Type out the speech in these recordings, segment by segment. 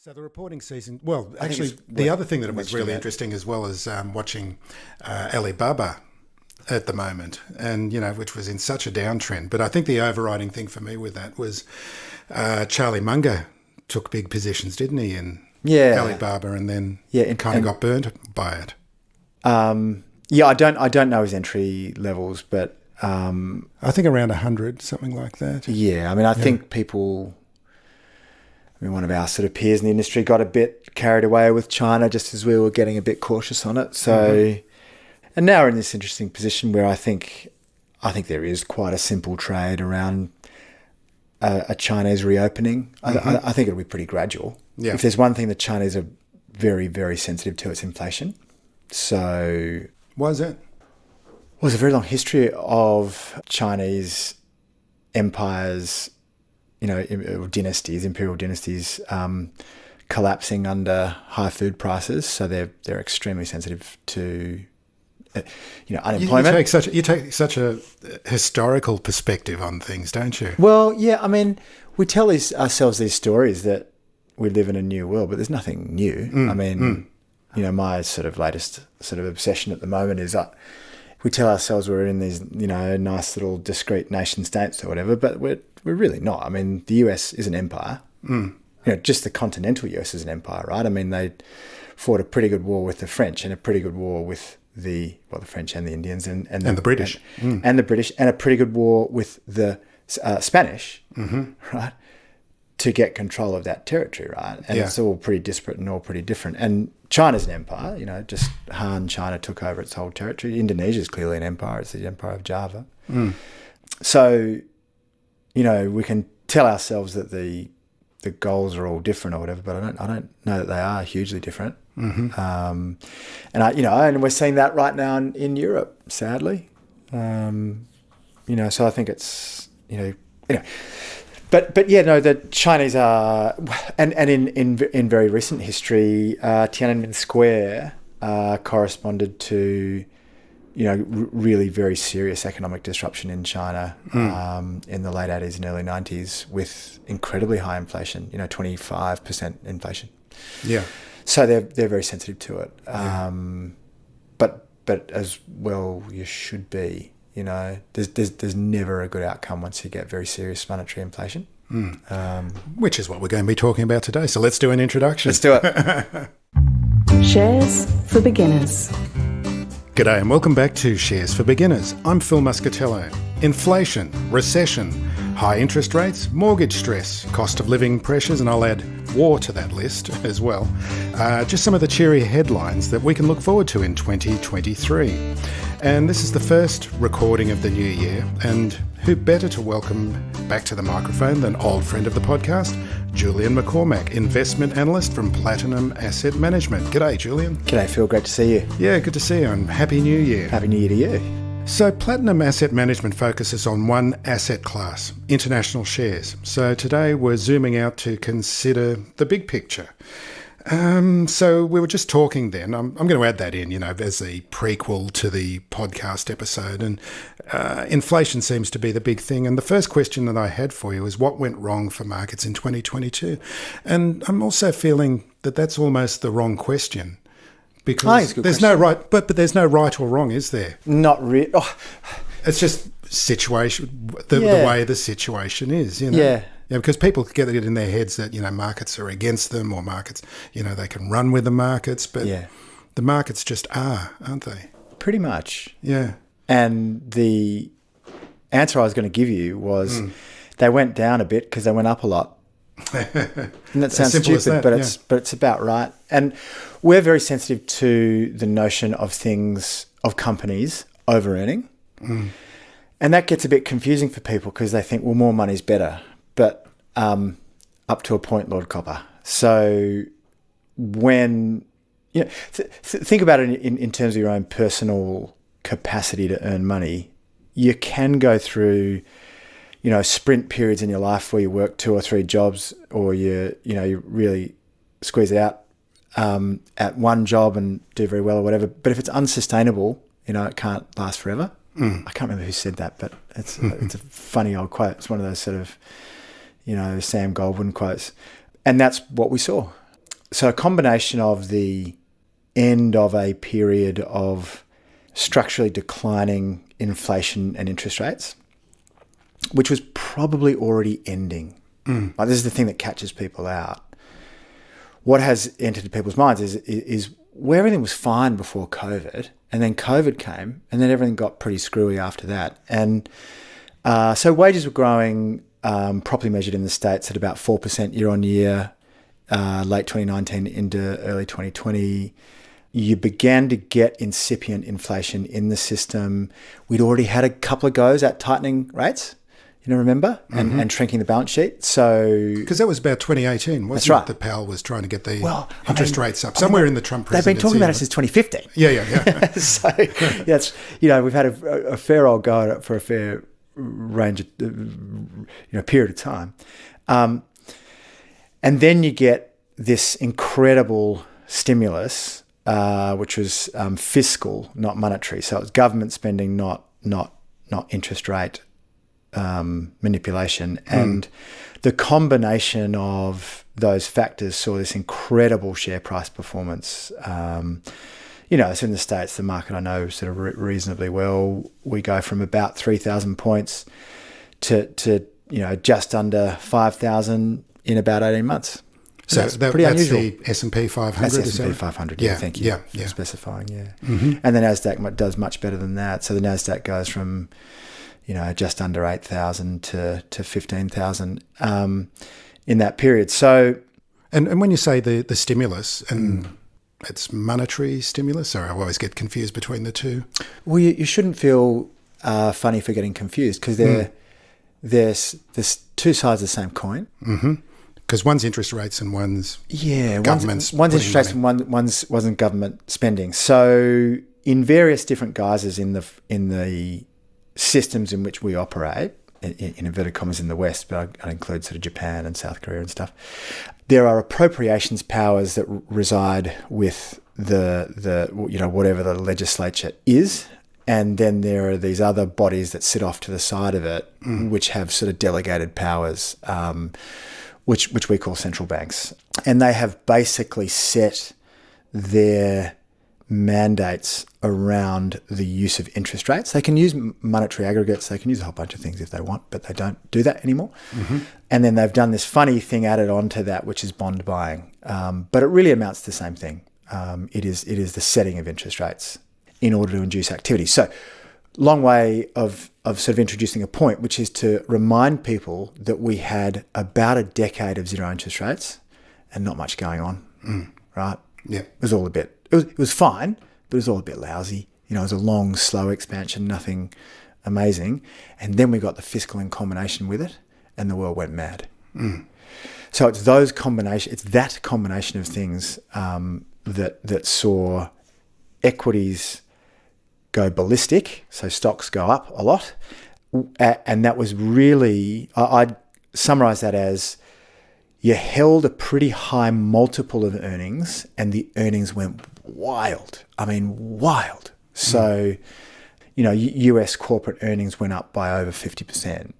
So the reporting season, well, I think actually, the other thing that was really interesting as well as watching Alibaba at the moment, and, you know, which was in such a downtrend. But I think the overriding thing for me with that was Charlie Munger took big positions, didn't he, in Alibaba, and then kind of got burnt by it. I don't know his entry levels, but I think around 100, something like that. Yeah, I mean, I think people. I mean, one of our sort of peers in the industry got a bit carried away with China just as we were getting a bit cautious on it. So, and now we're in this interesting position where I think there is quite a simple trade around a Chinese reopening. I think it'll be pretty gradual. Yeah. If there's one thing that Chinese are very, very sensitive to, it's inflation. So, why is that? Well, there's a very long history of Chinese empires, you know, dynasties, imperial dynasties, collapsing under high food prices. So they're extremely sensitive to, unemployment. You take such a historical perspective on things, don't you? Well, yeah. I mean, we tell ourselves these stories that we live in a new world, but there's nothing new. You know, my sort of latest sort of obsession at the moment is we tell ourselves we're in these, you know, nice little discrete nation states or whatever, but we're really not. I mean, the US is an empire. You know, just the continental US is an empire, right? I mean, they fought a pretty good war with the French and a pretty good war with the French and the Indians and the British. And the British, and a pretty good war with the Spanish, right? To get control of that territory, right? And it's all pretty disparate and all pretty different. And China's an empire, you know, just Han China took over its whole territory. Indonesia's clearly an empire. It's the Empire of Java. So, you know, we can tell ourselves that the goals are all different or whatever, but I don't know that they are hugely different. And we're seeing that right now in Europe, sadly. You know, so I think it's, you know. But yeah, no, the Chinese are, and in very recent history, Tiananmen Square corresponded to, you know, really very serious economic disruption in China in the late 80s and early 90s with incredibly high inflation, you know, 25% inflation. Yeah. So they're very sensitive to it. But as well you should be. You know, there's never a good outcome once you get very serious monetary inflation. Which is what we're going to be talking about today. So let's do an introduction. Let's do it. Shares for Beginners. G'day and welcome back to Shares for Beginners. I'm Phil Muscatello. Inflation, recession, high interest rates, mortgage stress, cost of living pressures, and I'll add war to that list as well. Just some of the cheery headlines that we can look forward to in 2023. And this is the first recording of the new year, and who better to welcome back to the microphone than old friend of the podcast, Julian McCormack, investment analyst from Platinum Asset Management. G'day, Julian. G'day, Phil. Great to see you. Yeah, good to see you, and Happy New Year. Happy New Year to you. So Platinum Asset Management focuses on one asset class, international shares. So today we're zooming out to consider the big picture. So we were just talking then, I'm going to add that in, you know, as a prequel to the podcast episode, and inflation seems to be the big thing. And the first question that I had for you is what went wrong for markets in 2022? And I'm also feeling that that's almost the wrong question. Because there's no right, but there's no right or wrong, is there? Not really. Oh. It's just situation, the way the situation is, you know. Yeah, because people get it in their heads that, you know, markets are against them, or markets, you know, they can run with the markets, but the markets just are, aren't they? Pretty much. Yeah. And the answer I was going to give you was they went down a bit because they went up a lot. And that sounds stupid, but it's about right. And we're very sensitive to the notion of companies over-earning. And that gets a bit confusing for people because they think, well, more money's better. But up to a point, Lord Copper. So when, you know, think about it in terms of your own personal capacity to earn money, you can go through, you know, sprint periods in your life where you work 2 or 3 jobs, or you really squeeze it out at one job and do very well or whatever. But if it's unsustainable, you know, it can't last forever. I can't remember who said that, but it's a funny old quote. It's one of those sort of, you know, Sam Goldwyn quotes. And that's what we saw. So a combination of the end of a period of structurally declining inflation and interest rates, which was probably already ending. Like, this is the thing that catches people out. What has entered people's minds is where everything was fine before COVID, and then COVID came, and then everything got pretty screwy after that. And so wages were growing, properly measured in the States, at about 4% year on year, late 2019 into early 2020. You began to get incipient inflation in the system. We'd already had a couple of goes at tightening rates, remember? And shrinking the balance sheet. So, because that was about 2018, wasn't right. it? That Powell was trying to get the interest rates up somewhere in the Trump presidency. They've been talking about it since 2015. Yeah. So that's, we've had a fair old go at it for a fair range of, period of time. And then you get this incredible stimulus, which was fiscal, not monetary. So it was government spending, not interest rate manipulation. And the combination of those factors saw this incredible share price performance. So in the States, the market I know sort of reasonably well. We go from about 3,000 points to just under 5,000 in about 18 months. So that's pretty unusual. That's the S&P 500? That's S&P 500, yeah. Thank you for specifying, And the NASDAQ does much better than that. So the NASDAQ goes from, just under 8,000 to 15,000 in that period. So, and when you say the stimulus, and it's monetary stimulus, sorry, I always get confused between the two. Well, you shouldn't feel funny for getting confused, because there's two sides of the same coin. Because one's interest rates and one's government's one's interest rates and one's wasn't government spending. So in various different guises in the systems in which we operate, in inverted commas in the West, but I include sort of Japan and South Korea and stuff, there are appropriations powers that reside with the whatever the legislature is. And then there are these other bodies that sit off to the side of it, which have sort of delegated powers, which we call central banks. And they have basically set their mandates around the use of interest rates. They can use monetary aggregates. They can use a whole bunch of things if they want, but they don't do that anymore. And then they've done this funny thing added onto that, which is bond buying. But it really amounts to the same thing. It is the setting of interest rates in order to induce activity. So long way of sort of introducing a point, which is to remind people that we had about a decade of zero interest rates and not much going on, right? Yeah. It was all it was fine, but it was all a bit lousy. It was a long, slow expansion, nothing amazing. And then we got the fiscal in combination with it, and the world went mad. So it's that combination of things that saw equities go ballistic, so stocks go up a lot. And that was really, I'd summarize that as, you held a pretty high multiple of earnings and the earnings went wild. I mean, wild. So, US corporate earnings went up by over 50%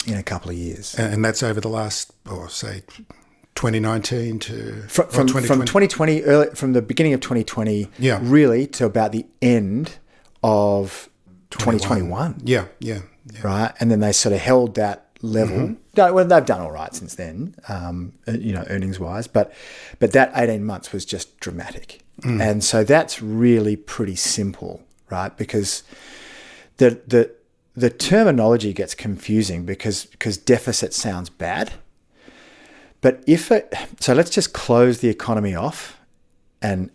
in a couple of years. And that's over the last, say, 2019 to from 2020, from the beginning of 2020, really to about the end of 2021. Yeah. Right, and then they sort of held that level. Well, they've done all right since then, earnings wise, but that 18 months was just dramatic, and so that's really pretty simple, right? Because the terminology gets confusing because deficit sounds bad. But so let's just close the economy off and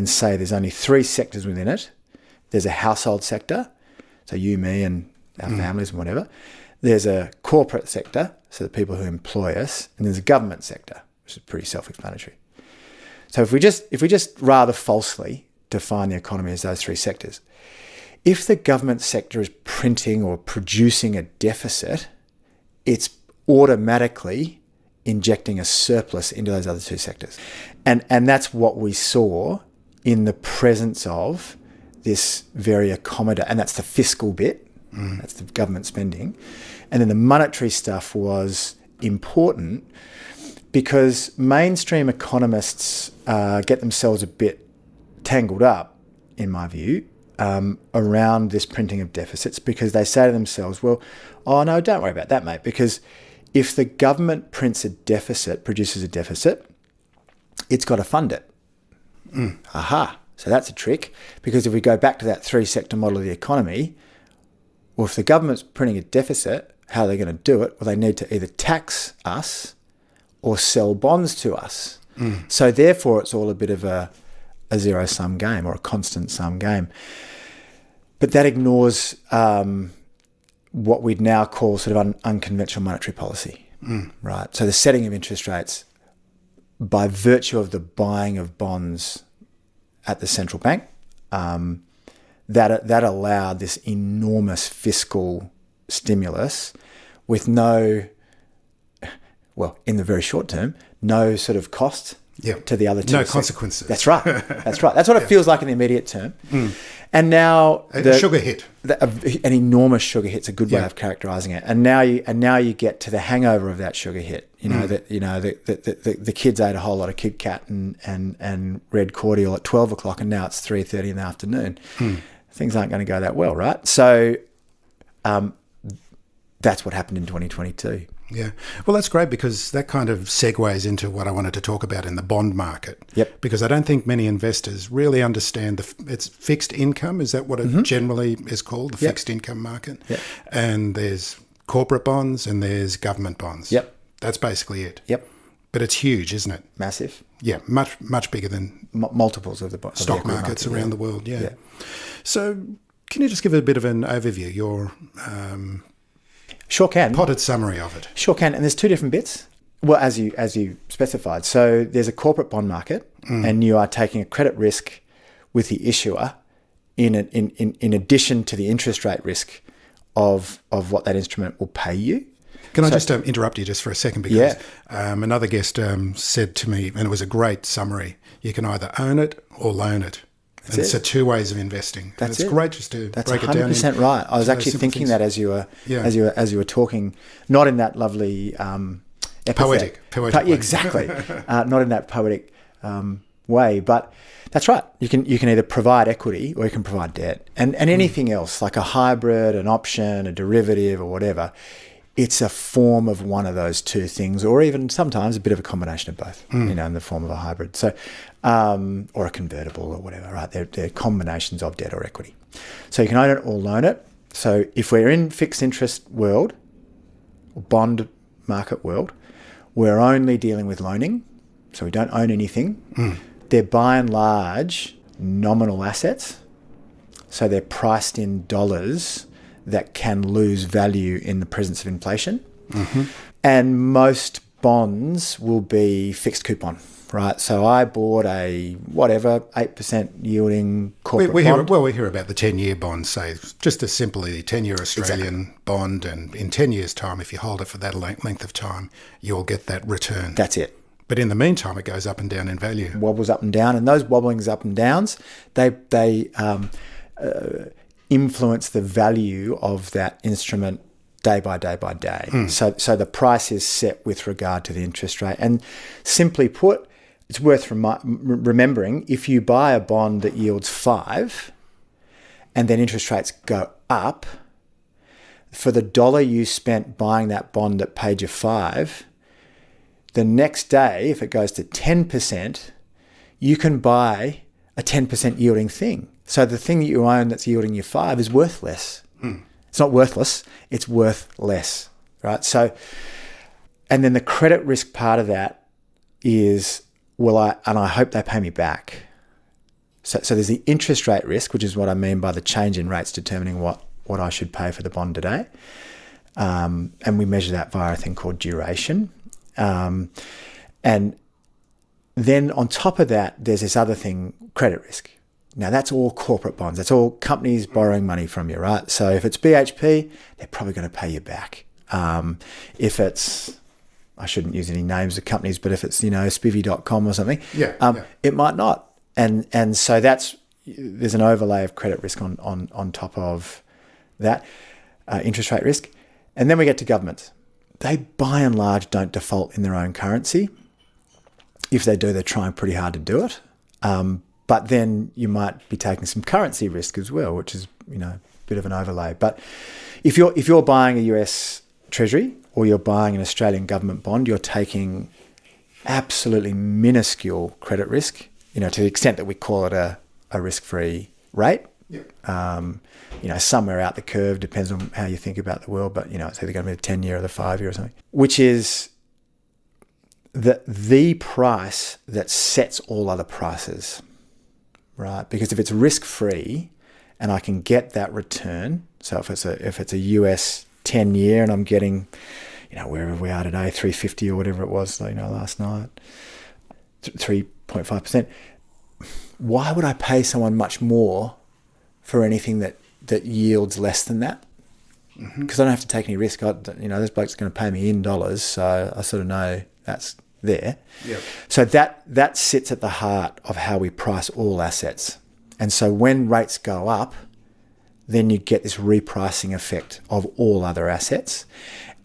say there's only three sectors within it. There's a household sector, so you, me, and our families and whatever. There's a corporate sector, so the people who employ us, and there's a government sector, which is pretty self-explanatory. So if we just rather falsely define the economy as those three sectors, if the government sector is printing or producing a deficit, it's automatically injecting a surplus into those other two sectors. And that's what we saw in the presence of this very accommodative, and that's the fiscal bit, that's the government spending. And then the monetary stuff was important because mainstream economists get themselves a bit tangled up, in my view, around this printing of deficits, because they say to themselves, well, oh no, don't worry about that, mate, because if the government produces a deficit, it's got to fund it. Aha. So that's a trick, because if we go back to that three-sector model of the economy, well, if the government's printing a deficit, how are they going to do it? Well, they need to either tax us or sell bonds to us. So therefore, it's all a bit of a zero-sum game or a constant-sum game. But that ignores what we'd now call sort of unconventional monetary policy, right? So the setting of interest rates by virtue of the buying of bonds at the central bank, that allowed this enormous fiscal stimulus with no, well, in the very short term, no sort of cost to the other two. No consequences. That's right. That's right. That's what it feels like in the immediate term. And now a sugar hit. An enormous sugar hit's a good way of characterising it. And now you get to the hangover of that sugar hit. The kids ate a whole lot of Kit Kat and read cordial at 12 o'clock, and now it's 3:30 in the afternoon. Things aren't going to go that well, right? So that's what happened in 2022. Yeah. Well, that's great, because that kind of segues into what I wanted to talk about in the bond market. Yep. Because I don't think many investors really understand it's fixed income. Is that what it generally is called, the fixed income market? Yep. And there's corporate bonds and there's government bonds. Yep. That's basically it. Yep. But it's huge, isn't it? Massive. Yeah, much bigger than multiples of the stock markets around the world. Yeah. Yeah. So can you just give a bit of an overview, your Sure can. potted summary of it? Sure can. And there's two different bits. Well, as you specified. So there's a corporate bond market, and you are taking a credit risk with the issuer in addition to the interest rate risk of what that instrument will pay you. Can I just interrupt you just for a second? Because another guest said to me, and it was a great summary, you can either own it or loan it. And it's two ways of investing. That's it's great just to That's break it down. That's 100% right. I was actually thinking that as you were talking, not in that lovely poetic way. Exactly, not in that poetic way, but that's right. You can either provide equity or you can provide debt, and anything else like a hybrid, an option, a derivative, or whatever. It's a form of one of those two things, or even sometimes a bit of a combination of both, in the form of a hybrid. So, or a convertible or whatever, right? They're combinations of debt or equity. So you can own it or loan it. So if we're in fixed interest world, or bond market world, we're only dealing with loaning. So we don't own anything. They're by and large nominal assets. So they're priced in dollars that can lose value in the presence of inflation. And most bonds will be fixed coupon, right? So I bought a, 8% yielding corporate bond. We hear about the 10-year bond, say, just as simply 10-year Australian bond, and in 10 years' time, if you hold it for that length of time, you'll get that return. That's it. But in the meantime, it goes up and down in value. Wobbles up and down, and those wobblings up and downs, they influence the value of that instrument day by day by day. So the price is set with regard to the interest rate. And simply put, it's worth remembering, if you buy a bond that yields 5 and then interest rates go up, for the dollar you spent buying that bond that paid you 5, the next day, if it goes to 10%, you can buy a 10% yielding thing. So the thing that you own that's yielding you 5 is worth less. It's not worthless, it's worth less, right? So, and then the credit risk part of that is, I hope they pay me back. So there's the interest rate risk, which is what I mean by the change in rates determining what I should pay for the bond today. And we measure that via a thing called duration. And then on top of that, there's this other thing, credit risk. Now, that's all corporate bonds. That's all companies borrowing money from you, right? So if it's BHP, they're probably going to pay you back. If it's, I shouldn't use any names of companies, but if it's, spivvy.com or something, it might not. And so there's an overlay of credit risk on top of that, interest rate risk. And then we get to governments. They, by and large, don't default in their own currency. if they do, they're trying pretty hard to do it. But then you might be taking some currency risk as well, which is, a bit of an overlay. But if you're buying a US Treasury or you're buying an Australian government bond, you're taking absolutely minuscule credit risk, to the extent that we call it a risk-free rate. Yep. Somewhere out the curve, depends on how you think about the world, but, it's either going to be the 10-year or the 5-year or something, which is the price that sets all other prices, right? Because if it's risk-free and I can get that return, so if it's a US 10-year and I'm getting, wherever we are today, 350 or whatever it was, last night, 3.5%, why would I pay someone much more for anything that yields less than that? Because I don't have to take any risk. This bloke's going to pay me in dollars, so I sort of know that's there. Yep. So that sits at the heart of how we price all assets. And so when rates go up, then you get this repricing effect of all other assets.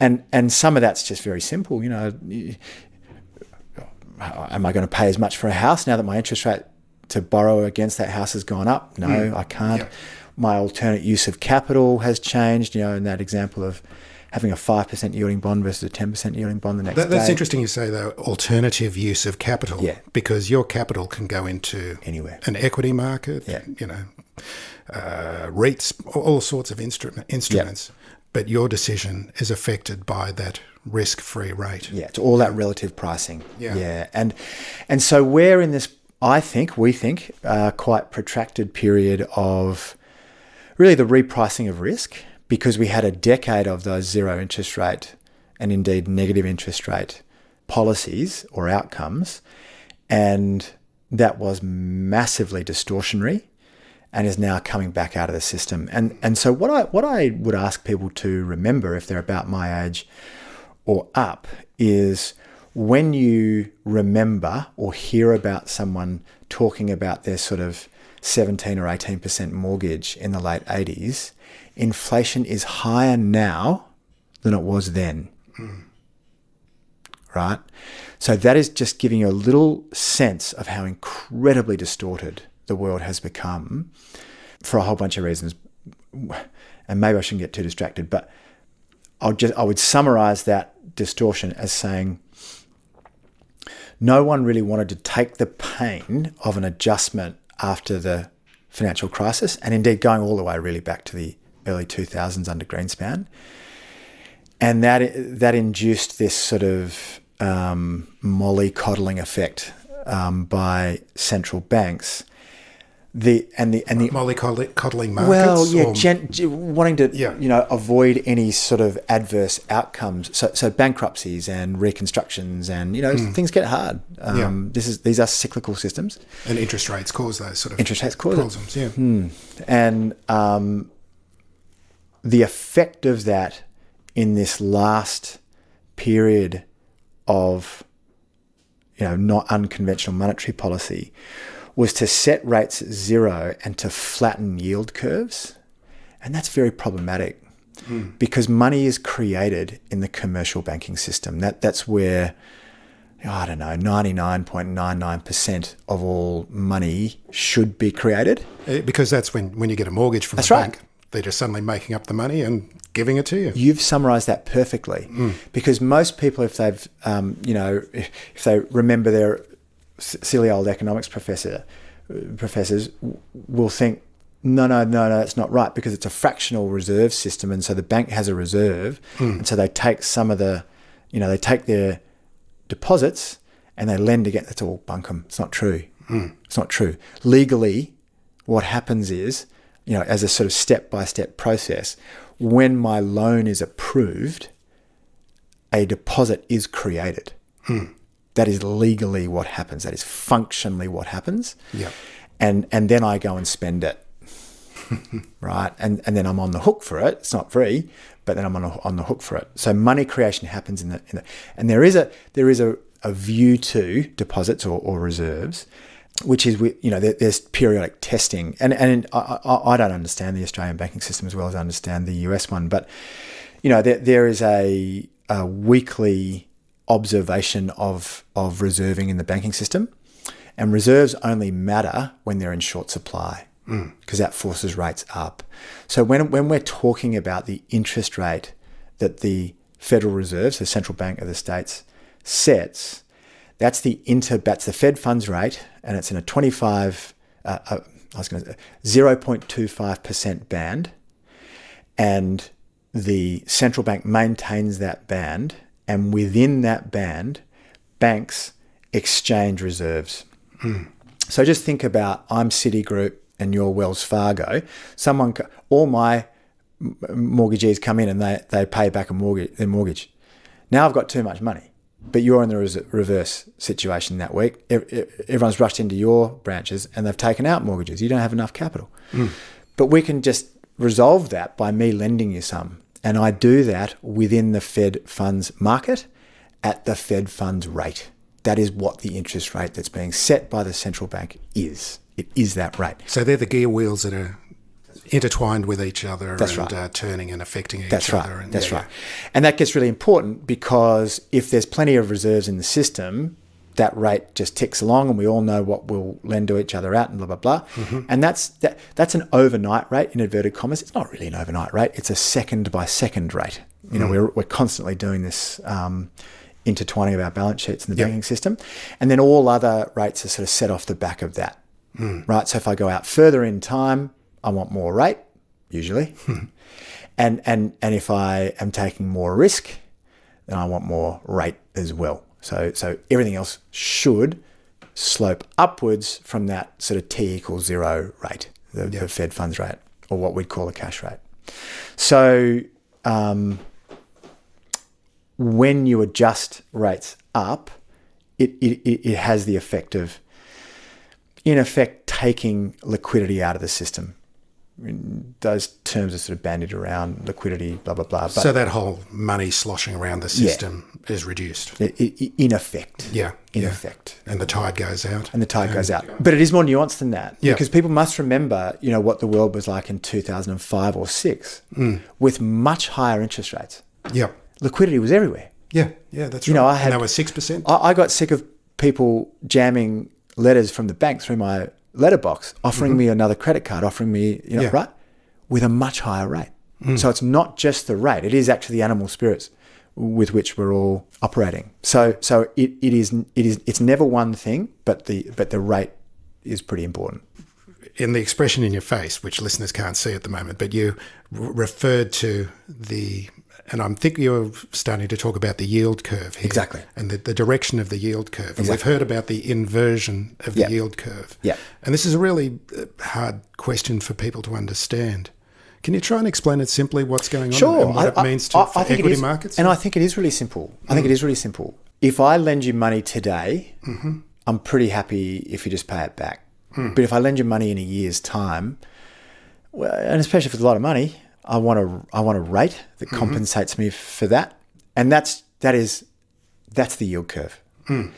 And some of that's just very simple. Am I going to pay as much for a house now that my interest rate to borrow against that house has gone up? No, I can't. Yep. My alternate use of capital has changed, in that example of having a 5% yielding bond versus a 10% yielding bond the next day. That's interesting you say, though, alternative use of capital. Yeah. Because your capital can go into anywhere, an equity market, REITs, all sorts of instruments. Yep. But your decision is affected by that risk-free rate. Yeah, it's all that relative pricing. Yeah. And so we're in this, we think, quite protracted period of really the repricing of risk, because we had a decade of those zero interest rate and indeed negative interest rate policies or outcomes, and that was massively distortionary and is now coming back out of the system. And so what I would ask people to remember, if they're about my age or up, is when you remember or hear about someone talking about their sort of 17 or 18% mortgage in the late 80s, inflation is higher now than it was then. Right? So that is just giving you a little sense of how incredibly distorted the world has become for a whole bunch of reasons. And maybe I shouldn't get too distracted, but I would summarize that distortion as saying no one really wanted to take the pain of an adjustment after the financial crisis, and indeed going all the way really back to the early 2000s under Greenspan. And that induced this sort of mollycoddling effect by central banks. The mollycoddling markets. Well, yeah, wanting to avoid any sort of adverse outcomes. So bankruptcies and reconstructions and things get hard. These are cyclical systems. And interest rates cause those sort of problems. Yeah. And the effect of that in this last period of not unconventional monetary policy was to set rates at zero and to flatten yield curves. And that's very problematic because money is created in the commercial banking system. That's where, 99.99% of all money should be created. Because that's when you get a mortgage from a bank, they're just suddenly making up the money and giving it to you. You've summarised that perfectly. Because most people, if they've, if they remember their silly old economics professors will think, no, that's not right, because it's a fractional reserve system, and so the bank has a reserve, and so they take some of the, they take their deposits and they lend again. That's all bunkum. It's not true. It's not true. Legally, what happens is, as a sort of step-by-step process, when my loan is approved, a deposit is created. That is legally what happens. That is functionally what happens. Yeah. And then I go and spend it. Right? And then I'm on the hook for it. It's not free, but then I'm on the hook for it. So money creation happens in the and there is a view to deposits or reserves, which is, there's periodic testing. And I don't understand the Australian banking system as well as I understand the US one, but there is a weekly observation of reserving in the banking system. And reserves only matter when they're in short supply, because that forces rates up. So when we're talking about the interest rate that the Federal Reserve, the central bank of the states, sets, that's the Fed funds rate, and it's in a 0.25% band, and the central bank maintains that band, and within that band, banks exchange reserves. So just think about, I'm Citigroup and you're Wells Fargo. All my mortgagees come in and they pay back their mortgage. Now I've got too much money, but you're in the reverse situation that week. Everyone's rushed into your branches and they've taken out mortgages. You don't have enough capital. But we can just resolve that by me lending you some. And I do that within the Fed funds market at the Fed funds rate. That is what the interest rate that's being set by the central bank is. It is that rate. So they're the gear wheels that are intertwined with each other. That's and right. Turning and affecting each That's other. Right. That's right. And that gets really important because if there's plenty of reserves in the system, that rate just ticks along and we all know what we'll lend to each other out and blah, blah, blah. And that's an overnight rate, in inverted commas. It's not really an overnight rate. It's a second by second rate. You know, we're constantly doing this intertwining of our balance sheets in the banking system. And then all other rates are sort of set off the back of that, right? So if I go out further in time, I want more rate, usually. And if I am taking more risk, then I want more rate as well. So everything else should slope upwards from that sort of T equals 0 rate, the Fed funds rate, or what we'd call a cash rate. So when you adjust rates up, it has the effect of, in effect, taking liquidity out of the system. I mean, those terms are sort of bandied around, liquidity, blah, blah, blah. But so that whole money sloshing around the system is reduced. In effect. In effect. And the tide goes out. Goes out. But it is more nuanced than that. Because people must remember, what the world was like in 2005 or 6 with much higher interest rates. Liquidity was everywhere. Yeah, that's right. And they were 6%. I got sick of people jamming letters from the bank through my letterbox, offering me another credit card, offering me, right, with a much higher rate. So it's not just the rate; it is actually the animal spirits with which we're all operating. So it's never one thing, but the rate is pretty important. In the expression in your face, which listeners can't see at the moment, but you referred to and I think you're starting to talk about the yield curve here. Exactly. And the direction of the yield curve. And exactly. we've heard about the inversion of the yield curve. Yeah. And this is a really hard question for people to understand. Can you try and explain it simply, what's going on and what it means for equity markets? And I think it is really simple. If I lend you money today, I'm pretty happy if you just pay it back. But if I lend you money in a year's time, well, and especially if it's a lot of money, I want a rate that compensates me for that, and that's the yield curve. The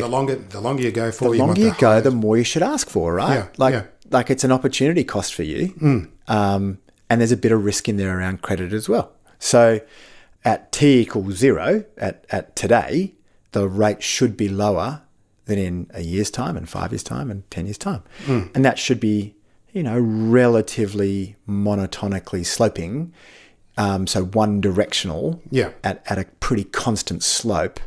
longer you go for, the more you should ask for, right? Like it's an opportunity cost for you, and there's a bit of risk in there around credit as well. So at T equals 0 at today, the rate should be lower than in a year's time, and 5 years' time, and 10 years' time, and that should be, relatively monotonically sloping, so one directional at a pretty constant slope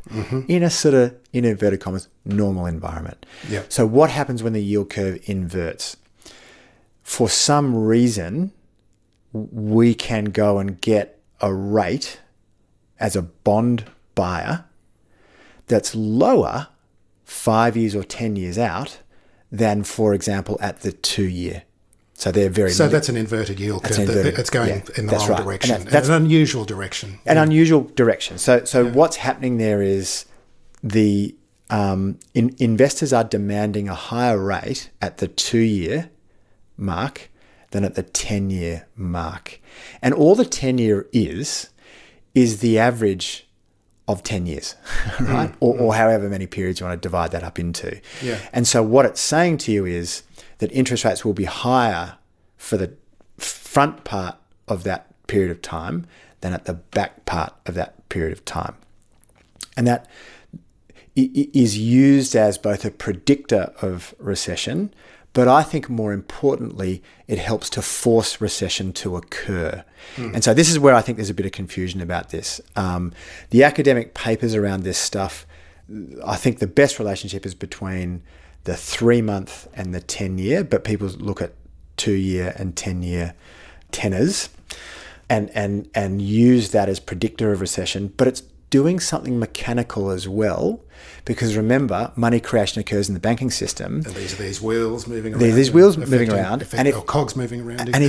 in a sort of, in inverted commas, normal environment. So what happens when the yield curve inverts? For some reason, we can go and get a rate as a bond buyer that's lower 5 years or 10 years out than, for example, at the 2-year. So they're very. So that's an inverted yield curve. It's going in the wrong direction. That's an unusual direction. An unusual direction. So what's happening there is the investors are demanding a higher rate at the 2-year mark than at the 10-year mark, and all the 10-year is the average of 10 years, right? Or however many periods you want to divide that up into. And so what it's saying to you is that interest rates will be higher for the front part of that period of time than at the back part of that period of time. And that is used as both a predictor of recession, but I think more importantly, it helps to force recession to occur. And so this is where I think there's a bit of confusion about this. The academic papers around this stuff, I think the best relationship is between the 3-month and the 10-year, but people look at 2-year and 10-year tenors and use that as predictor of recession, but it's doing something mechanical as well, because remember, money creation occurs in the banking system. And these are these wheels moving around. These wheels moving around. Or cogs moving around. And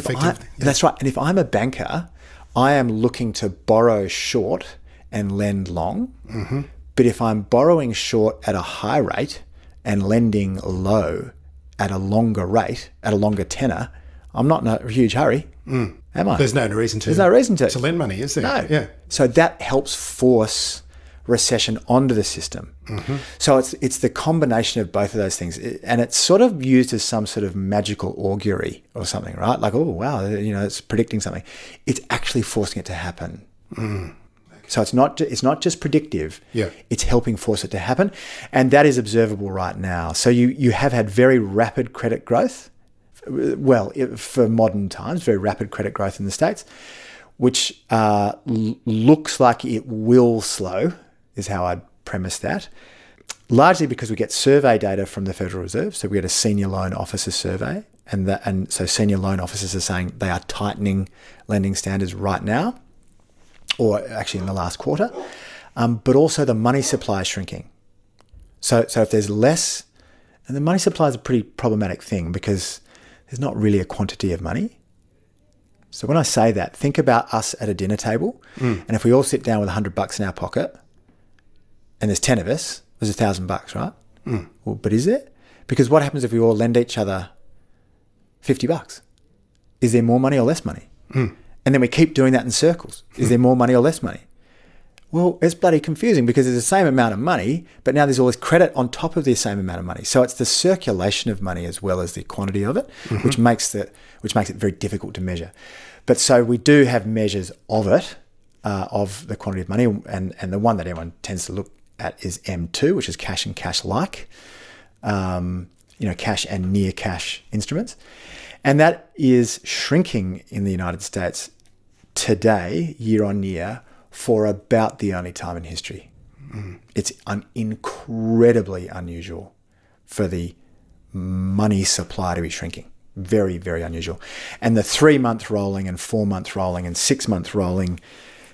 that's right. And if I'm a banker, I am looking to borrow short and lend long. Mm-hmm. But if I'm borrowing short at a high rate and lending low at a longer rate, at a longer tenor, I'm not in a huge hurry. Am I? There's no reason to. There's no reason to lend money, is there? No. Yeah. So that helps force recession onto the system. Mm-hmm. So it's the combination of both of those things, and it's sort of used as some sort of magical augury or something, right? Like, oh wow, it's predicting something. It's actually forcing it to happen. So it's not just predictive. Yeah. It's helping force it to happen, and that is observable right now. So you have had very rapid credit growth. Well, for modern times, very rapid credit growth in the States, which looks like it will slow, is how I'd premise that. Largely because we get survey data from the Federal Reserve. So we get a senior loan officer survey, and so senior loan officers are saying they are tightening lending standards right now, or actually in the last quarter. But also the money supply is shrinking. So if there's less, and the money supply is a pretty problematic thing because there's not really a quantity of money. So when I say that, think about us at a dinner table, and if we all sit down with $100 in our pocket, and there's 10 of us, there's $1,000, right? Well, but is there? Because what happens if we all lend each other $50? Is there more money or less money? And then we keep doing that in circles. Is there more money or less money? Well, it's bloody confusing because there's the same amount of money, but now there's all this credit on top of the same amount of money. So it's the circulation of money as well as the quantity of it, which makes it very difficult to measure. But so we do have measures of it, of the quantity of money, and the one that everyone tends to look at is M2, which is cash and cash-like, cash and near cash instruments. And that is shrinking in the United States today, year on year, for about the only time in history. It's incredibly unusual for the money supply to be shrinking. Very, very unusual. And the 3-month rolling and 4-month rolling and 6-month rolling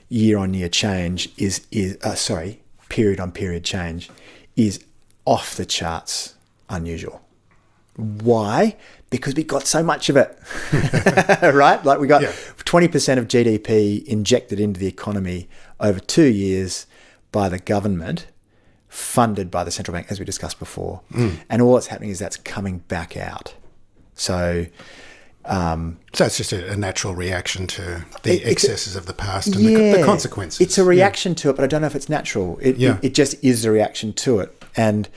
year-on-year change period on period change is off the charts unusual. Why? Because we got so much of it, right? Like we got 20% of GDP injected into the economy over 2 years by the government, funded by the central bank, as we discussed before. And all that's happening is that's coming back out. So it's just a natural reaction to the excesses of the past and the consequences. It's a reaction to it, but I don't know if it's natural. It just is a reaction to it. And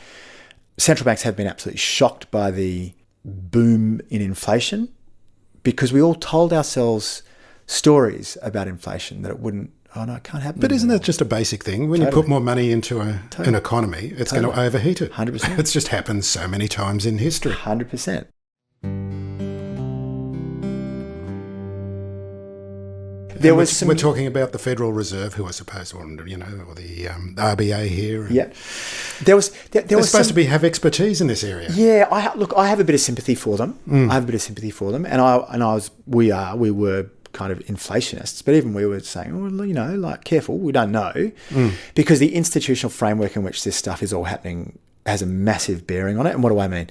central banks have been absolutely shocked by the boom in inflation because we all told ourselves stories about inflation that it can't happen. But isn't that just a basic thing? When you put more money into an economy, it's going to overheat it. 100%. It's just happened so many times in history. 100%. We're talking about the Federal Reserve, who I suppose, or the RBA here. Yeah, there was supposed to have expertise in this area. Yeah, I have a bit of sympathy for them. I have a bit of sympathy for them, we were kind of inflationists, but even we were saying, careful, we don't know, because the institutional framework in which this stuff is all happening has a massive bearing on it. And what do I mean?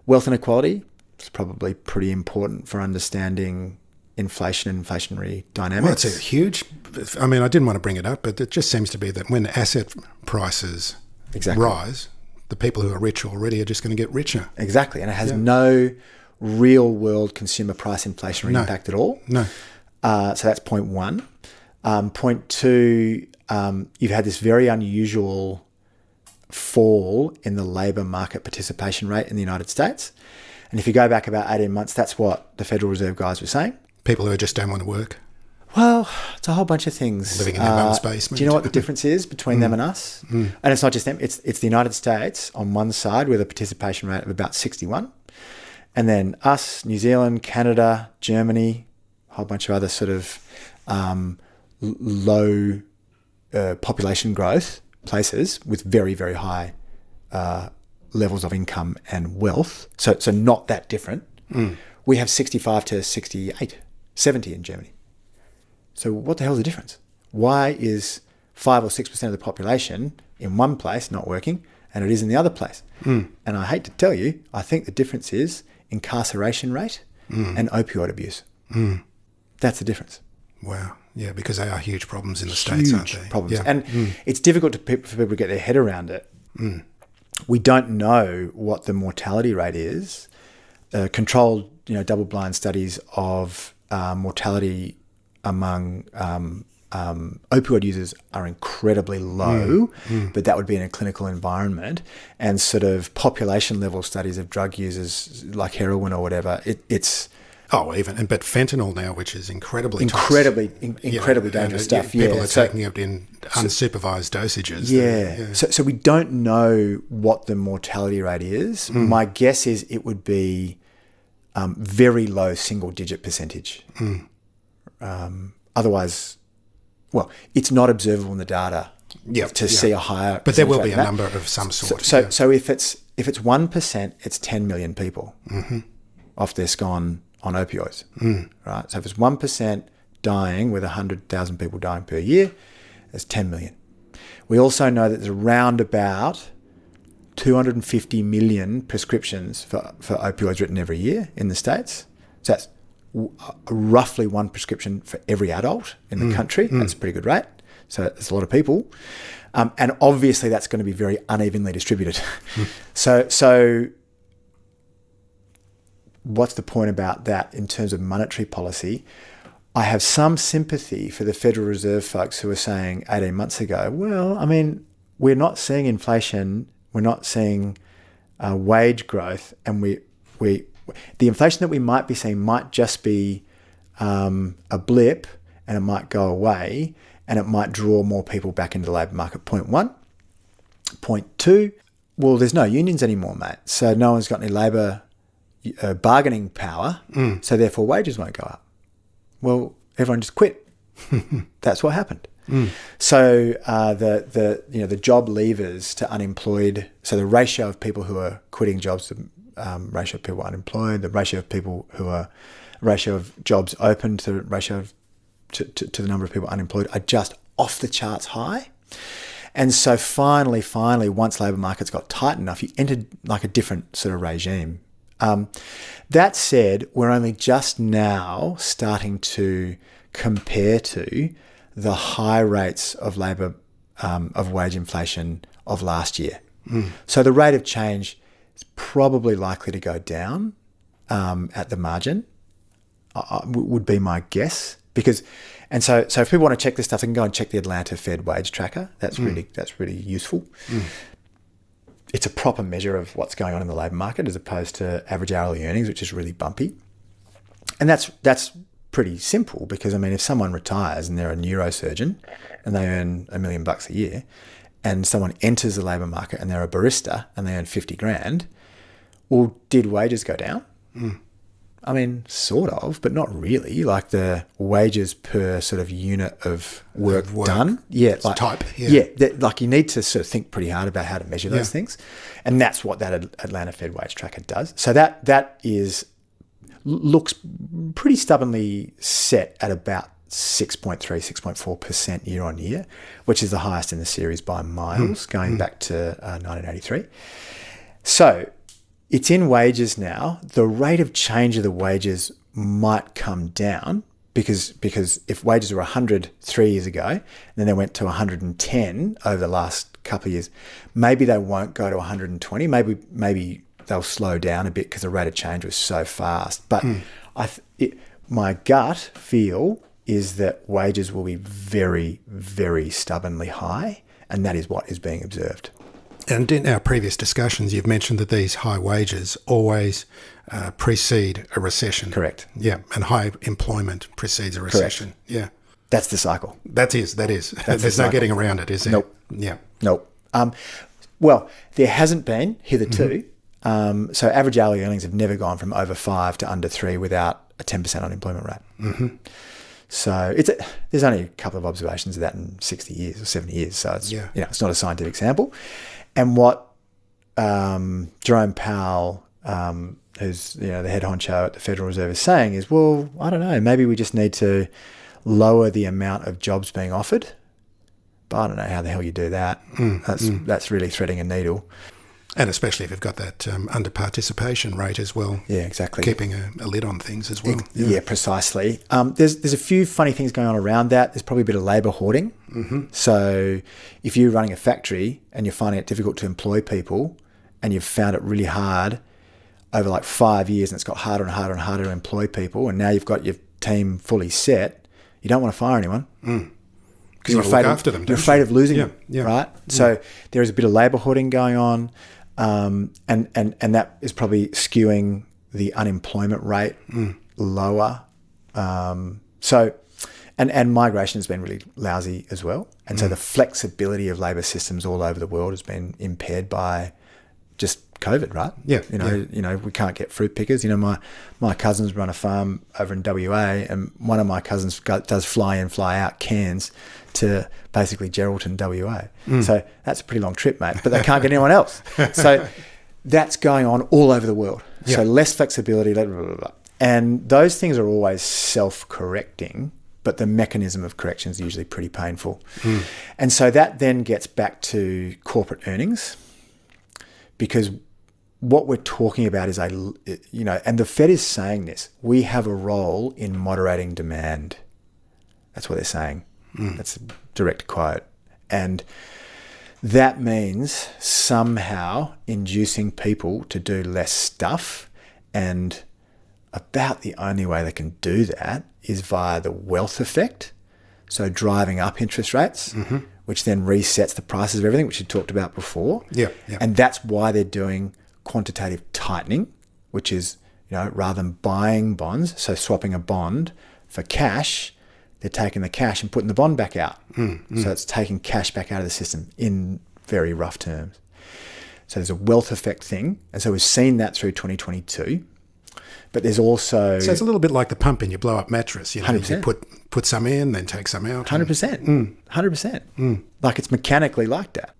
Wealth inequality is probably pretty important for understanding inflation and inflationary dynamics. Well, it's a huge... I mean, I didn't want to bring it up, but it just seems to be that when asset prices rise, the people who are rich already are just going to get richer. Exactly, and it has no real-world consumer price inflationary impact at all. No. So that's point one. Point two, you've had this very unusual fall in the labour market participation rate in the United States. And if you go back about 18 months, that's what the Federal Reserve guys were saying. People who just don't want to work. Well, it's a whole bunch of things. Living in their mum's basement. Do you know what the difference is between them and us? And it's not just them. It's the United States on one side with a participation rate of about 61. And then us, New Zealand, Canada, Germany, a whole bunch of other sort of low population growth places with very, very high levels of income and wealth. So not that different. We have 65 to 68, 70 in Germany. So what the hell is the difference? Why is 5 or 6% of the population in one place not working and it is in the other place? And I hate to tell you, I think the difference is incarceration rate and opioid abuse. That's the difference. Wow. Yeah, because they are huge problems in the States, aren't they? Huge problems. Yeah. And it's difficult for people to get their head around it. We don't know what the mortality rate is. Controlled, double-blind studies of mortality among opioid users are incredibly low, but that would be in a clinical environment. And sort of population-level studies of drug users like heroin or whatever, it's... But fentanyl now, which is incredibly dangerous stuff. People are taking it in unsupervised dosages. So we don't know what the mortality rate is. My guess is it would be very low single-digit percentage. Otherwise, it's not observable in the data to see a higher. But there will be a number of some sort. So if it's 1%, it's 10 million people off their scone on opioids, right? So if it's 1% dying with 100,000 people dying per year, that's 10 million. We also know that there's around about 250 million prescriptions for opioids written every year in the States. So that's roughly one prescription for every adult in the country. That's a pretty good rate. So that's a lot of people. And obviously that's going to be very unevenly distributed. So what's the point about that in terms of monetary policy? I have some sympathy for the Federal Reserve folks who were saying 18 months ago, we're not seeing inflation, we're not seeing wage growth, and the inflation that we might be seeing might just be a blip, and it might go away, and it might draw more people back into the labour market. Point one. Point two, there's no unions anymore, mate. So no one's got any labour bargaining power, so therefore wages won't go up. Well, everyone just quit. That's what happened. So the job leavers to unemployed, so the ratio of people who are quitting jobs, the ratio of people unemployed, the ratio of jobs open to the ratio to the number of people unemployed are just off the charts high. And so finally, once labour markets got tight enough, you entered like a different sort of regime. That said, we're only just now starting to compare to the high rates of labour of wage inflation of last year. So the rate of change is probably likely to go down at the margin, would be my guess. So if people want to check this stuff, they can go and check the Atlanta Fed wage tracker. That's really useful. It's a proper measure of what's going on in the labour market as opposed to average hourly earnings, which is really bumpy. And that's pretty simple because, if someone retires and they're a neurosurgeon and they earn $1 million a year, and someone enters the labour market and they're a barista and they earn 50 grand, well, did wages go down? Sort of, but not really. Like the wages per sort of unit of work done. Yeah. Like type. Like you need to sort of think pretty hard about how to measure those things. And that's what that Atlanta Fed wage tracker does. So that looks pretty stubbornly set at about 6.3, 6.4% year on year, which is the highest in the series by miles, going back to 1983. So it's in wages now. The rate of change of the wages might come down because if wages were 100 3 years ago, and then they went to 110 over the last couple of years, maybe they won't go to 120. Maybe they'll slow down a bit because the rate of change was so fast. But my gut feel is that wages will be very, very stubbornly high, and that is what is being observed. And in our previous discussions, you've mentioned that these high wages always precede a recession. Correct. Yeah, and high employment precedes a recession. Correct. That's the cycle. That is. There's no getting around it, is there? Nope. Yeah. Nope. Well, there hasn't been hitherto. So average hourly earnings have never gone from over 5 to under 3 without a 10% unemployment rate. Mm-hmm. So there's only a couple of observations of that in 60 years or 70 years. So it's it's not a scientific sample. And what Jerome Powell, who's the head honcho at the Federal Reserve, is saying is, well, I don't know, maybe we just need to lower the amount of jobs being offered. But I don't know how the hell you do that. That's really threading a needle. And especially if you've got that under-participation rate as well. Yeah, exactly. Keeping a lid on things as well. Yeah, precisely. There's a few funny things going on around that. There's probably a bit of labour hoarding. Mm-hmm. So if you're running a factory and you're finding it difficult to employ people and you've found it really hard over like 5 years and it's got harder and harder and harder to employ people, and now you've got your team fully set, you don't want to fire anyone. Because you're afraid after them. You're afraid of losing them, right? So there is a bit of labour hoarding going on. And that is probably skewing the unemployment rate lower. So migration has been really lousy as well. And so the flexibility of labour systems all over the world has been impaired by just COVID, right? Yeah. We can't get fruit pickers. My cousins run a farm over in WA, and one of my cousins does fly in, fly out cans to basically Geraldton, WA. So that's a pretty long trip, mate, but they can't get anyone else. So that's going on all over the world. Yeah. So less flexibility, blah, blah, blah, blah. And those things are always self-correcting, but the mechanism of correction is usually pretty painful. And so that then gets back to corporate earnings, because what we're talking about is and the Fed is saying this, we have a role in moderating demand. That's what they're saying. That's a direct quote. And that means somehow inducing people to do less stuff. And about the only way they can do that is via the wealth effect. So driving up interest rates, which then resets the prices of everything, which you talked about before. Yeah. And that's why they're doing quantitative tightening, which is, rather than buying bonds, so swapping a bond for cash, they're taking the cash and putting the bond back out. So it's taking cash back out of the system in very rough terms. So there's a wealth effect thing. And so we've seen that through 2022. But there's also... So it's a little bit like the pump in your blow-up mattress. 100%. You put some in, then take some out. 100%. 100%. Like it's mechanically like that.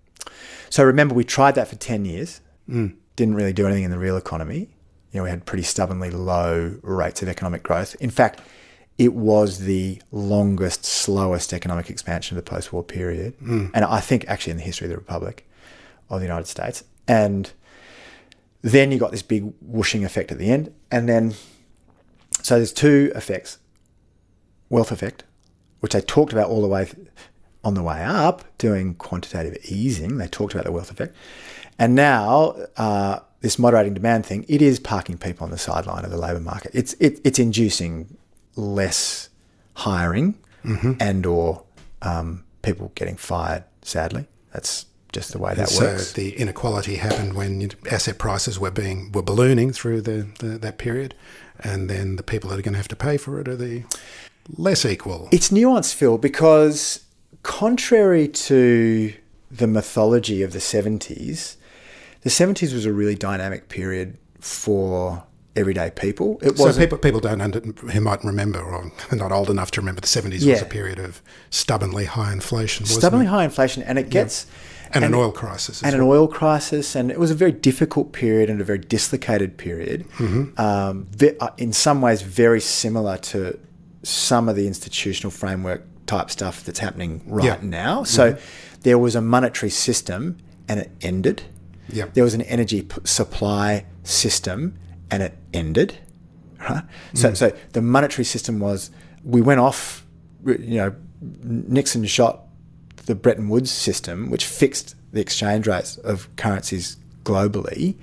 So remember, we tried that for 10 years. Didn't really do anything in the real economy. We had pretty stubbornly low rates of economic growth. In fact, it was the longest, slowest economic expansion of the post-war period. And I think actually in the history of the Republic of the United States. And then you got this big whooshing effect at the end. And then, so there's two effects. Wealth effect, which they talked about all the way on the way up, doing quantitative easing. They talked about the wealth effect. And now this moderating demand thing, it is parking people on the sideline of the labour market. It's inducing less hiring and or people getting fired, sadly. That's just the way that works. So the inequality happened when asset prices were ballooning through that period, and then the people that are going to have to pay for it are the less equal. It's nuanced, Phil, because contrary to the mythology of the 70s was a really dynamic period for everyday people. So people who might remember, or are not old enough to remember, the 70s was a period of stubbornly high inflation, wasn't it? High inflation, and it gets... And an oil crisis as well. An oil crisis, and it was a very difficult period and a very dislocated period. In some ways very similar to some of the institutional framework type stuff that's happening right now. So there was a monetary system and it ended. There was an energy supply system and it ended. Right? So the monetary system was, we went off, Nixon shot the Bretton Woods system, which fixed the exchange rates of currencies globally.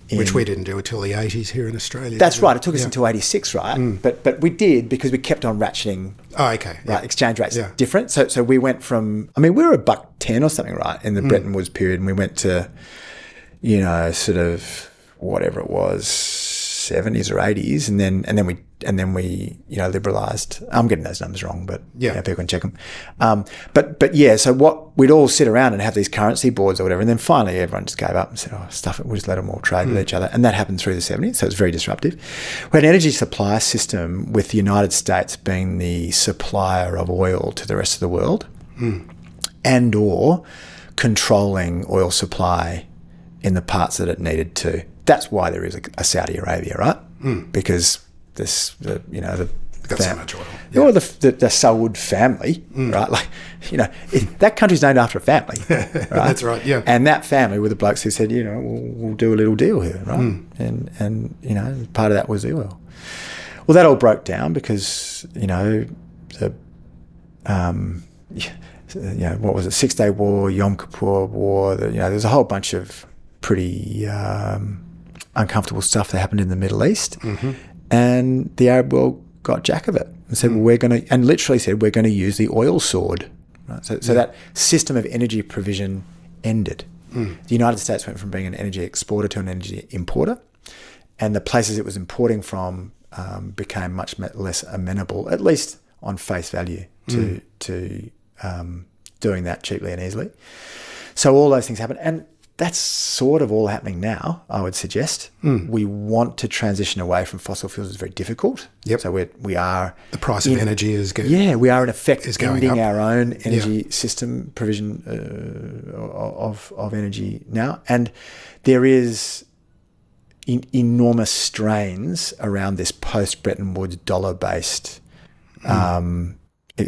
Which we didn't do until the 80s here in Australia. That's right. It took us until 86, right? But we did, because we kept on ratcheting. Oh, okay. Right, exchange rates different. So we went from, we were $1.10 or something, right, in the Bretton Woods period, and we went to, sort of whatever it was, 70s or 80s, and then we liberalised. I'm getting those numbers wrong, but people can check them. But yeah, so what we'd all sit around and have these currency boards or whatever, and then finally everyone just gave up and said, "Oh, stuff it, we'll just let them all trade with each other," and that happened through the 70s. So it was very disruptive. We had an energy supply system with the United States being the supplier of oil to the rest of the world, and or controlling oil supply in the parts that it needed to. That's why there is a Saudi Arabia, right? Because this, got so much oil. Or the Saud family, right? Like, that country's named after a family, right? That's right, yeah. And that family were the blokes who said, we'll do a little deal here, right? And part of that was the oil. Well, that all broke down because, what was it? 6 Day War, Yom Kippur War. There's a whole bunch of pretty uncomfortable stuff that happened in the Middle East, and the Arab world got jack of it and said, we're going to use the oil sword. Right? So that system of energy provision ended. The United States went from being an energy exporter to an energy importer, and the places it was importing from became much less amenable, at least on face value, to doing that cheaply and easily. So all those things happened, and that's sort of all happening now, I would suggest. We want to transition away from fossil fuels. It's very difficult. Yep. So we are... The price of energy is going we are in effect ending up. our own energy system provision of energy now. And there is enormous strains around this post-Bretton Woods dollar-based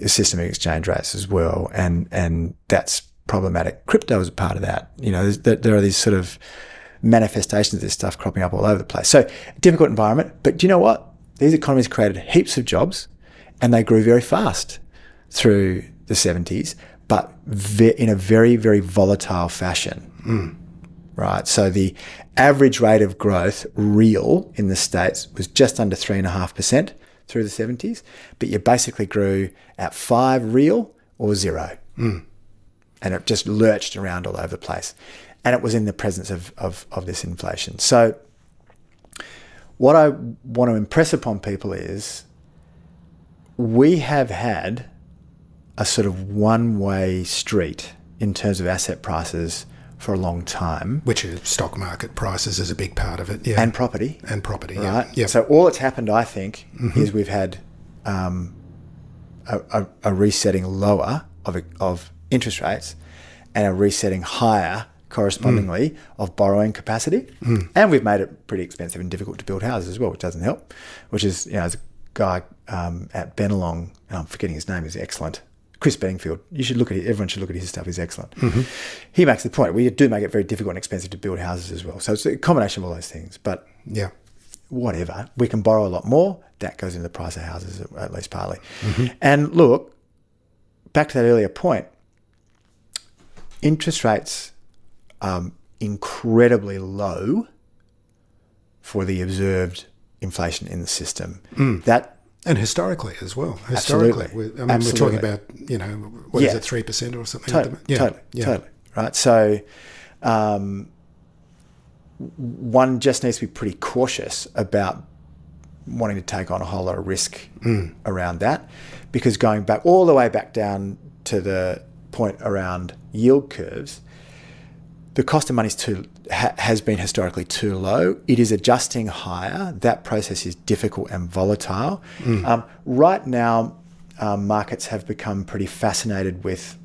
system of exchange rates as well. And that's problematic. Crypto is a part of that. There are these sort of manifestations of this stuff cropping up all over the place. So difficult environment, but do you know what? These economies created heaps of jobs, and they grew very fast through the 70s, but in a very, very volatile fashion. Right? So the average rate of growth real in the States was just under 3.5% through the 70s, but you basically grew at 5 real or 0. And it just lurched around all over the place. And it was in the presence of this inflation. So what I want to impress upon people is we have had a sort of one-way street in terms of asset prices for a long time. Which is stock market prices is a big part of it, yeah. And property. Right? Yeah. So all that's happened, I think, is we've had a resetting lower of interest rates and a resetting higher correspondingly of borrowing capacity. And we've made it pretty expensive and difficult to build houses as well, which doesn't help, which is, there's a guy at Benelong, I'm forgetting his name, he's excellent, Chris Bedingfield. Everyone should look at his stuff, he's excellent. He makes the point, we do make it very difficult and expensive to build houses as well. So it's a combination of all those things, but whatever, we can borrow a lot more, that goes into the price of houses at least partly. And look, back to that earlier point, interest rates are incredibly low for the observed inflation in the system. And historically as well. Absolutely. We're talking about, what is it, 3% or something? Totally. Right. So one just needs to be pretty cautious about wanting to take on a whole lot of risk around that, because going back all the way back down to the point around yield curves, the cost of money has been historically too low. It is adjusting higher. That process is difficult and volatile. Right now, markets have become pretty fascinated with,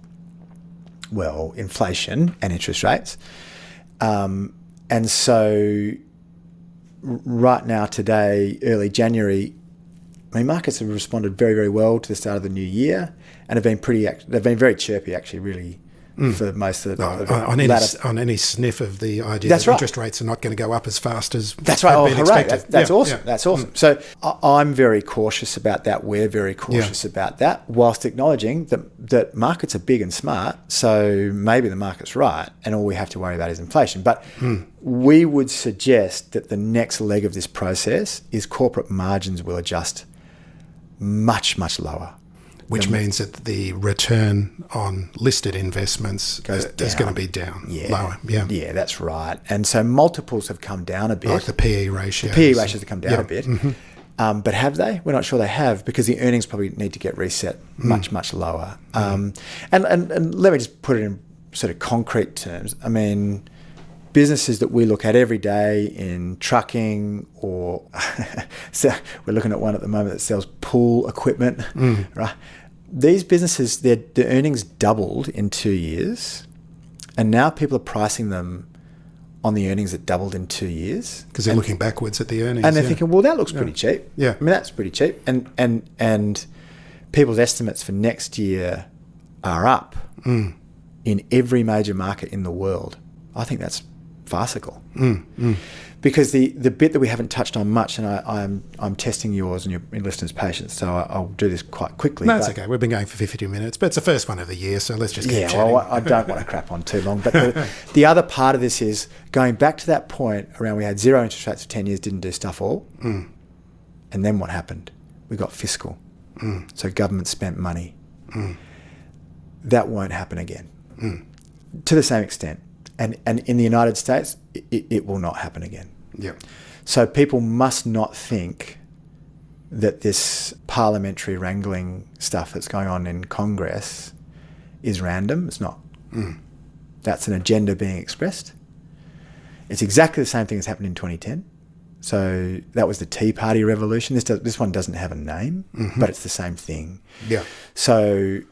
inflation and interest rates. And so right now, today, early January, markets have responded very, very well to the start of the new year and they've been very chirpy, actually, really, for most of the on any sniff of the idea that interest rates are not going to go up as fast as that's right. been expected. That's awesome. Yeah. That's awesome. So I'm very cautious about that. We're very cautious about that, whilst acknowledging that markets are big and smart. So maybe the market's right, and all we have to worry about is inflation. But we would suggest that the next leg of this process is corporate margins will adjust much, much lower. Which means that the return on listed investments is going to be down, lower. Yeah, that's right. And so multiples have come down a bit. Like the PE ratio. The PE ratios have come down a bit. Mm-hmm. But have they? We're not sure they have, because the earnings probably need to get reset much, much lower. And let me just put it in sort of concrete terms. I mean, businesses that we look at every day in trucking, or so we're looking at one at the moment that sells pool equipment, right? These businesses, the earnings doubled in 2 years, and now people are pricing them on the earnings that doubled in 2 years. Because they're looking backwards at the earnings. And they're thinking, well, that looks pretty cheap. Yeah. I mean, that's pretty cheap. And people's estimates for next year are up in every major market in the world. I think that's farcical. Because the bit that we haven't touched on much, and I'm testing yours and your listeners' patience, so I'll do this quite quickly. No, it's okay. We've been going for 52 minutes, but it's the first one of the year, so let's just keep chatting. Well, I don't want to crap on too long. But the other part of this is going back to that point around we had zero interest rates for 10 years, didn't do stuff all. And then what happened? We got fiscal. So government spent money. That won't happen again to the same extent. And in the United States, it will not happen again. Yeah. So people must not think that this parliamentary wrangling stuff that's going on in Congress is random. It's not. That's an agenda being expressed. It's exactly the same thing as happened in 2010. So that was the Tea Party revolution. This one doesn't have a name, but it's the same thing. Yeah. So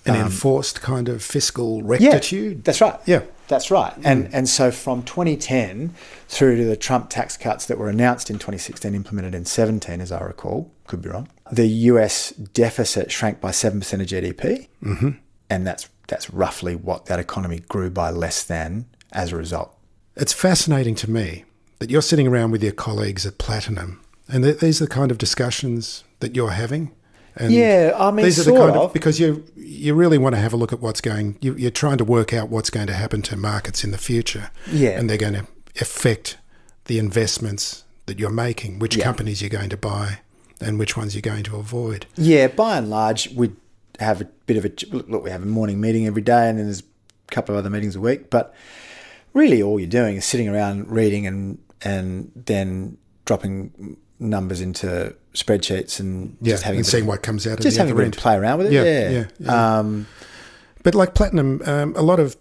an enforced kind of fiscal rectitude. Yeah, that's right. Yeah. That's right. And so from 2010 through to the Trump tax cuts that were announced in 2016, implemented in 2017, as I recall, could be wrong, the US deficit shrank by 7% of GDP. And that's roughly what that economy grew by less than as a result. It's fascinating to me that you're sitting around with your colleagues at Platinum, and these are the kind of discussions that you're having. And I mean, these are the kind of, because you really want to have a look at what's going. You're trying to work out what's going to happen to markets in the future. And they're going to affect the investments that you're making, which companies you're going to buy, and which ones you're going to avoid. Yeah, by and large, we have a bit of a look. We have a morning meeting every day, and then there's a couple of other meetings a week. But really, all you're doing is sitting around reading and then dropping numbers into spreadsheets and just having seeing what comes out of just the having other end. to play around with it. But like Platinum, a lot of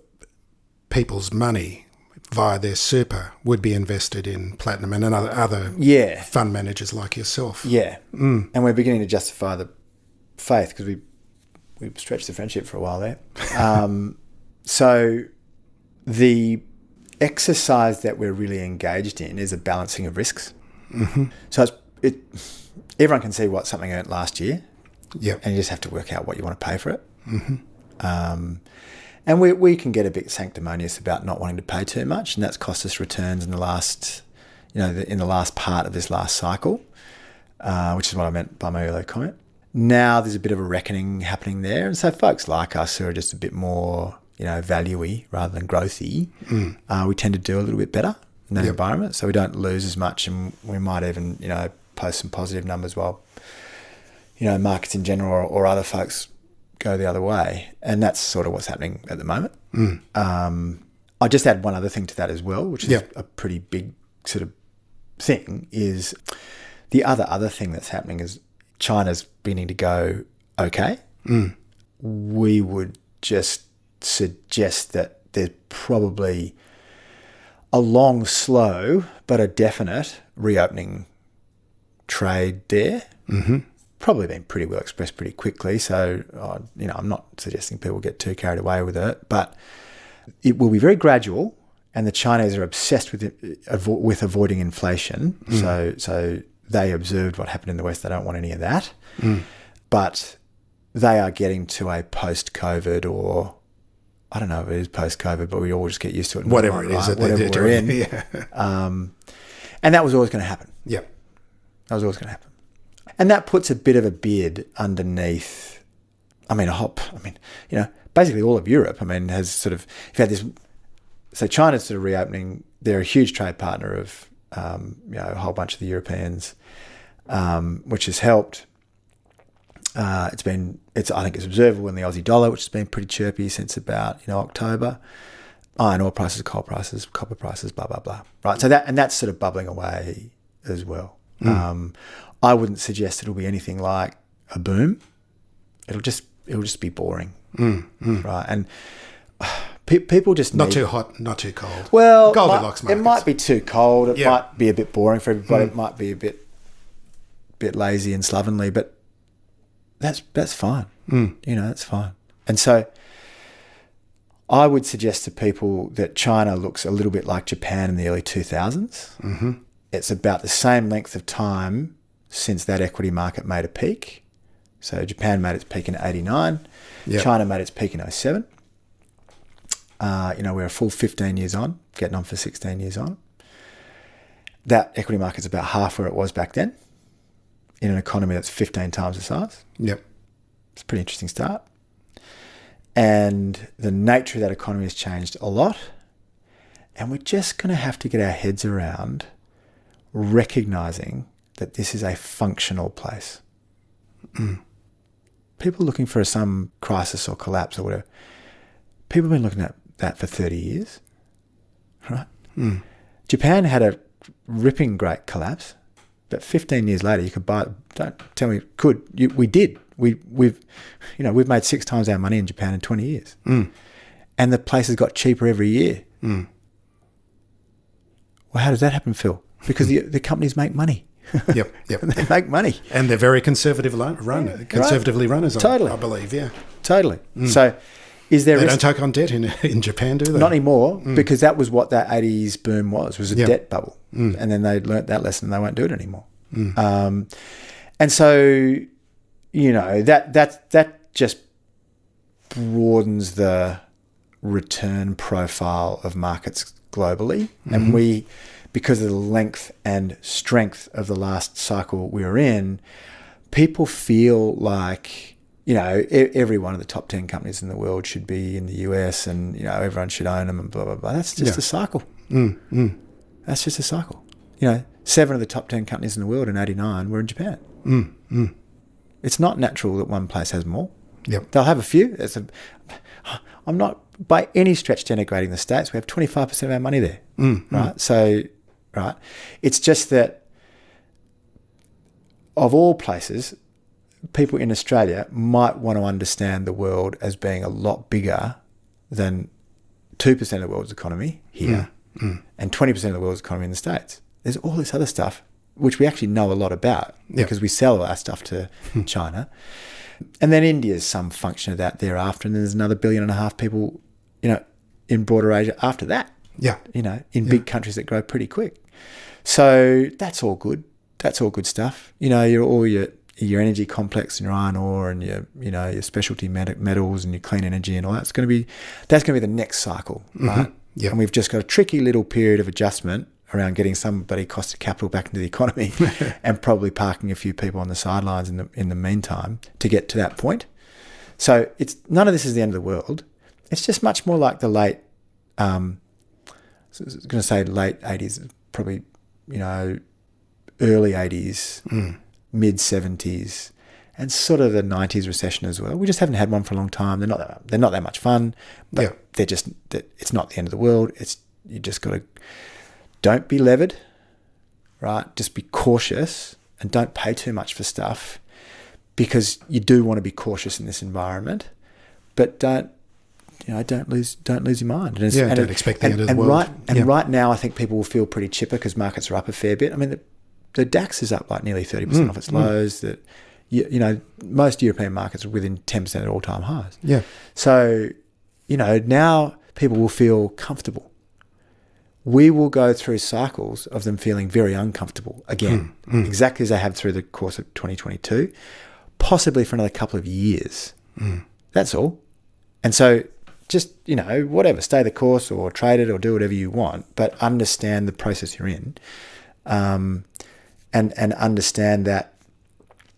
people's money via their super would be invested in Platinum and other fund managers like yourself. And we're beginning to justify the faith because we stretched the friendship for a while there. So the exercise that we're really engaged in is a balancing of risks. So everyone can see what something earned last year, and you just have to work out what you want to pay for it. And we can get a bit sanctimonious about not wanting to pay too much, and that's cost us returns in the last, in the last part of this last cycle, which is what I meant by my earlier comment. Now there's a bit of a reckoning happening there, and so folks like us who are just a bit more, value-y rather than growthy, we tend to do a little bit better in that environment, so we don't lose as much, and we might even, post some positive numbers while, markets in general or other folks go the other way. And that's sort of what's happening at the moment. I'll just add one other thing to that as well, which is a pretty big sort of thing, is the other thing that's happening is China's beginning to go okay. We would just suggest that there's probably a long, slow, but a definite reopening trade there. Probably been pretty well expressed pretty quickly. So, I'm not suggesting people get too carried away with it, but it will be very gradual. And the Chinese are obsessed with avoiding inflation. So they observed what happened in the West. They don't want any of that. But they are getting to a post-COVID, or I don't know if it is post-COVID, but we all just get used to it. Whatever it is that they're doing. And that was always going to happen. That was always going to happen. And that puts a bit of a bid underneath, basically all of Europe, has sort of, you've had this, so China's sort of reopening. They're a huge trade partner of, a whole bunch of the Europeans, which has helped. I think it's observable in the Aussie dollar, which has been pretty chirpy since about October. Iron ore prices, coal prices, copper prices, blah blah blah. Right, so that's sort of bubbling away as well. I wouldn't suggest it'll be anything like a boom. It'll just be boring, right? And people just not too hot, not too cold. Well, Goldilocks markets. It might be too cold. It might be a bit boring for everybody. It might be a bit lazy and slovenly, but that's fine. That's fine. And so I would suggest to people that China looks a little bit like Japan in the early 2000s. Mm-hmm. It's about the same length of time since that equity market made a peak. So Japan made its peak in 89. Yep. China made its peak in 07. We're a full 15 years on, getting on for 16 years on. That equity market's about half where it was back then in an economy that's 15 times the size. Yep. It's a pretty interesting start. And the nature of that economy has changed a lot. And we're just going to have to get our heads around recognizing that this is a functional place. People looking for some crisis or collapse or whatever, people have been looking at that for 30 years, right? Japan had a ripping great collapse, but 15 years later you could buy. Don't tell me we did. We've made 6 times our money in Japan in 20 years, and the place has got cheaper every year. Well, how does that happen, Phil? Because the companies make money. Yep. They make money, and they're very conservatively run, as totally. I believe. Yeah, totally. So, is there? They don't take on debt in Japan, do they? Not anymore, because that was what that 80s boom was a debt bubble, and then they learnt that lesson. And they won't do it anymore. And so, that just broadens the return profile of markets globally, and we. Because of the length and strength of the last cycle we were in, people feel like, every one of the top 10 companies in the world should be in the US and, everyone should own them and blah, blah, blah. That's just a cycle. That's just a cycle. 7 of the top 10 companies in the world in 89 were in Japan. It's not natural that one place has more. Yep. They'll have a few. I'm not by any stretch denigrating the States. We have 25% of our money there, right? So... Right. It's just that of all places, people in Australia might want to understand the world as being a lot bigger than 2% of the world's economy here and 20% of the world's economy in the States. There's all this other stuff, which we actually know a lot about because we sell our stuff to China. And then India is some function of that thereafter. And then there's another 1.5 billion people, in broader Asia after that. Yeah. In big countries that grow pretty quick. So that's all good. That's all good stuff. Your energy complex and your iron ore and your specialty metals and your clean energy and all that's going to be the next cycle, right? Yeah. And we've just got a tricky little period of adjustment around getting somebody cost of capital back into the economy and probably parking a few people on the sidelines in the meantime to get to that point. So none of this is the end of the world. It's just much more like the late, I was going to say late 80s, probably, early 80s, mid 70s, and sort of the 90s recession as well. We just haven't had one for a long time. They're not that much fun, but it's not the end of the world. You just got to, don't be levered, right? Just be cautious and don't pay too much for stuff because you do want to be cautious in this environment, but don't lose your mind. Don't expect the end of the world. Right now, I think people will feel pretty chipper because markets are up a fair bit. I mean, the DAX is up like nearly 30% off its lows. That most European markets are within 10% of all-time highs. Yeah. So, now people will feel comfortable. We will go through cycles of them feeling very uncomfortable again, exactly as they have through the course of 2022, possibly for another couple of years. That's all. And so, just, whatever, stay the course or trade it or do whatever you want, but understand the process you're in and understand that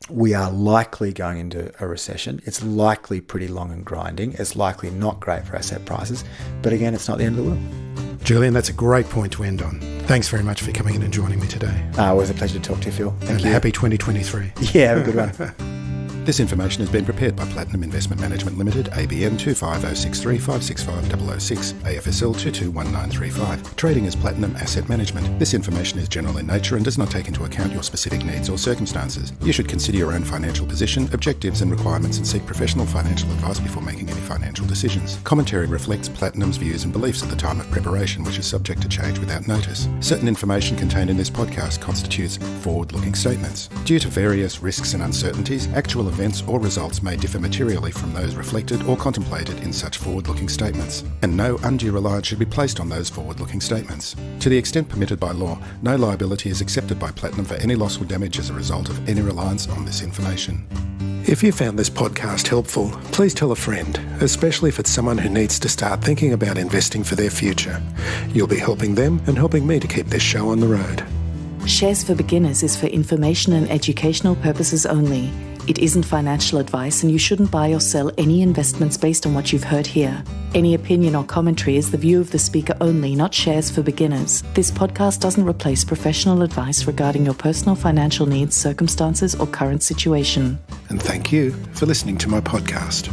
we are likely going into a recession. It's likely pretty long and grinding. It's likely not great for asset prices. But again, it's not the end of the world. Julian, that's a great point to end on. Thanks very much for coming in and joining me today. It was a pleasure to talk to you, Phil. Thank you. Happy 2023. Yeah, have a good one. This information has been prepared by Platinum Investment Management Limited, ABN 25063565006, AFSL 221935, trading as Platinum Asset Management. This information is general in nature and does not take into account your specific needs or circumstances. You should consider your own financial position, objectives and requirements and seek professional financial advice before making any financial decisions. Commentary reflects Platinum's views and beliefs at the time of preparation, which is subject to change without notice. Certain information contained in this podcast constitutes forward-looking statements. Due to various risks and uncertainties, actual events or results may differ materially from those reflected or contemplated in such forward-looking statements, and no undue reliance should be placed on those forward-looking statements. To the extent permitted by law, no liability is accepted by Platinum for any loss or damage as a result of any reliance on this information. If you found this podcast helpful, please tell a friend, especially if it's someone who needs to start thinking about investing for their future. You'll be helping them and helping me to keep this show on the road. Shares for Beginners is for information and educational purposes only. It isn't financial advice, and you shouldn't buy or sell any investments based on what you've heard here. Any opinion or commentary is the view of the speaker only, not Shares for Beginners. This podcast doesn't replace professional advice regarding your personal financial needs, circumstances, or current situation. And thank you for listening to my podcast.